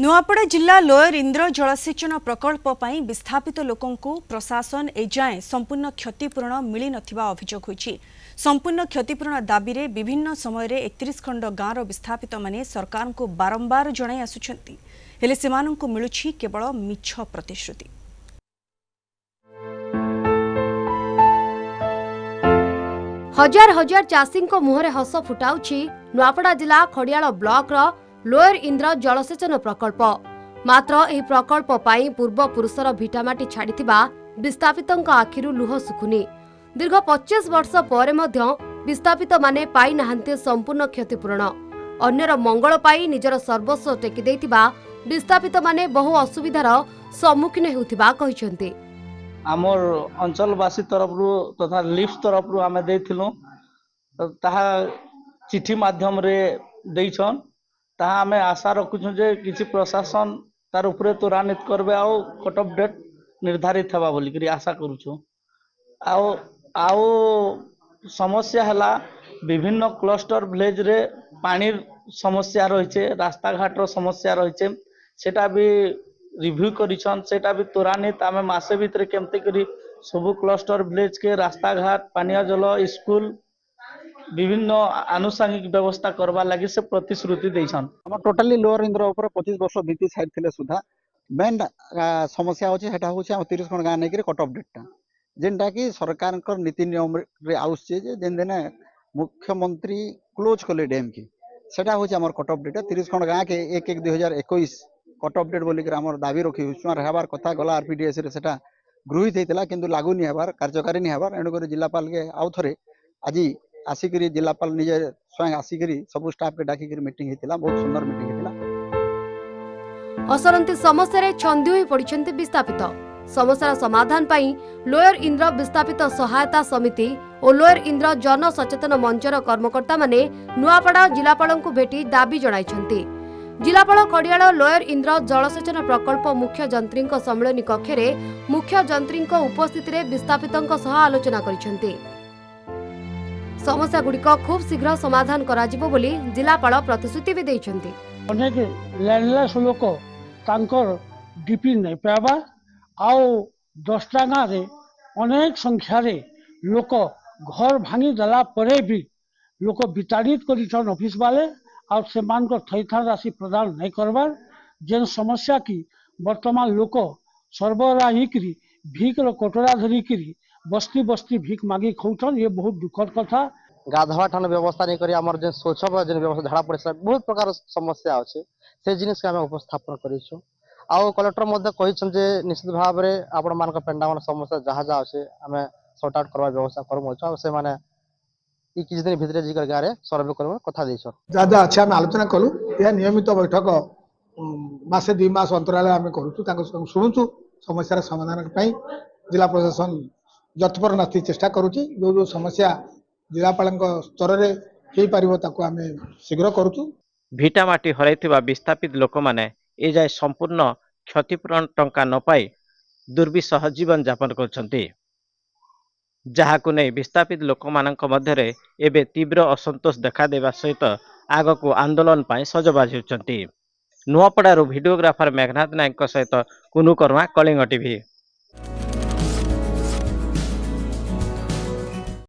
नुआपड़ा जिला लोयर इंद्र जलसेचन प्रकल्प पर विस्थापित लोकंकु प्रशासन एजाए संपूर्ण क्षतिपूरण मिली नथिबा अभियोग होइछि। संपूर्ण क्षतिपूरण दाबी रे विभिन्न समय रे 31 खंड गाँवर विस्थापित माने सरकार को बारंबार जणाई आसुछंती, हेले सेमानंकु मिलुछि केवल मिछ प्रतिश्रुति। हजार हजार चाषी मुहरे हस फुटाउछि नुआपड़ा जिला खड़ियाल ब्लॉक रो लोयर इंद्र जलसेचन प्रकल्प। मात्र एही प्रकल्प पाई पूर्व पुरुषर भिटामाटी छाड़िथिबा विस्थापितंक आखिरु लुह सुखुनी। दीर्घ 25 वर्ष पर मध्य विस्थापित माने पाई नाहंते संपूर्ण क्षतिपूरण। अन्यर मंगल पाई निजर सर्वस्व टेकी देइथिबा विस्थापित माने बहु असुविधार सम्मुखीन हेउथिबा कहिसंती। आमर अंचलवासी तरफ तथा लिफ्ट तरफ आमे देइथिलु, ताहा चिठी माध्यम रे देइछन। ताहा आमे आशा रखुछु जे किछि प्रशासन तार उपरे त्वरान्वित करबे आ कट ऑफ डेट निर्धारित हेबा बोली करी आशा करूछु। आओ समस्या हला विभिन्न क्लस्टर विलेज रे पानी समस्या रहिছে, रास्ता घाट रो समस्या रहिছে, सेटा भी रिव्यू करिछन। सेटा भी त्वरान्वित आमे मासे भितर केमते करी सब क्लस्टर विलेज के रास्ता घाट, पानीय जल, स्कूल विभिन्न आनुषंगिक व्यवस्था करबा लगी से प्रतिश्रुति देछन। हम टोटली लोअर इंद्र ऊपर 25 वर्ष बीती साइड थिले सुधा मेन समस्या होचे हेटा होचे 30 खंड गाँ नेकरी कट ऑफ डेटा जेनटा कि सरकार नीति नियम रे आउचे जे जेन दिन मुख्यमंत्री क्लोज कले डैम की सेटा होचे हमर कट ऑफ डेटा 30 खंड गाँ के 1/1/2021 कट ऑफ डेट बोली हमर दाबी रखी हुसुआ रहबार कथा गला आरपीडीएस रे सेटा गृहीत हेतला किंतु लागू नि हेबार कार्यकारी नि हेबार एणु कर जिलापाल के आउ थरे आज आसिकरी जिलापाल निजे स्वयं आसिकरी सब स्टाफ के डाकिकरी मीटिंग हेतिला। बहुत सुंदर मीटिंग हेतिला। असरंती समस्या रे छंदी होई पडिछन्ते विस्थापित। समस्या समाधान पाई लोयर इंद्र विस्थापित सहायता समिति और लोयर इंद्र जन सचेतन मंचर कर्मकर्ता माने नुआपड़ा जिलापालंकु भेटी दाबी जणाइछन्ती। जिलापाल खड़ियाल लोयर इंद्र जलसेचन प्रकल्प मुख्य जंत्रींक सम्मेलनी कक्षरे मुख्य जंत्रींक उपस्थिति रे विस्थापितंक सह आलोचना करिछन्ती। समस्या गुड़िक खूब शीघ्र समाधान कराजिबो बोली जिलापाल प्रतिश्रुति भी देइछन्ती। अनेक लैंडलेस लोक तांकर डीपी नहीं पावा आउ 10टा गाँव रे अनेक संख्या रे लोक घर भांगी देला परे भी लोक विताड़ित करिछन ऑफिस वाले और सेमान को थैथान राशि प्रदान नहीं करबार जेन समस्या की वर्तमान लोक सर्वराही करी भीख रो कटोरा धरी करी बस्ती बस्ती भीख मांगी खौछन। ये बहुत दुखद कथा। गाधवा ठान व्यवस्था नहीं करी हमर जेन शौच जेन व्यवस्था झाड़ा पड़े बहुत प्रकार समस्या अच्छे से जिनिस के आम उपस्थापन करिछु। आउ कलेक्टर मध्य कहिछन जे निश्चित भाव रे आपण मान पेंडा मान समस्या जहाँ जहाँ अच्छे आम सॉर्ट आउट करबा व्यवस्था करमु से माने ई किछ दिन भितरे जिकर गारे सर्वे करबा कथा देछन। ज्यादा अच्छा हम आलोचना कलु। या नियमित बैठक मासे 2 मास अंतराल आम करूछु, तांको सुनुछु समस्या समाधान पई जिला प्रशासन जतपर नास्ती चेष्टा करुची। जो जो समस्या जिलापाल स्तर रे हेई पारिबो ताको आमे शीघ्र करूछु। भिटामाटी हराइथिबा विस्थापित लोक माने ए जाय संपूर्ण क्षतिपूरण टंका न पाई दुर्विसह जीवन यापन करछन्ती, जहाकु नै विस्थापित लोक मानक मध्यरे एबे तीव्र असंतोष देखा देबा सहित आगकु आंदोलन पाई सजबाज होउछन्ती। नुआपड़ारू भिडियोग्राफर मेघनाथ नायक सहित कुनु कर्मा, कलिंग टीवी।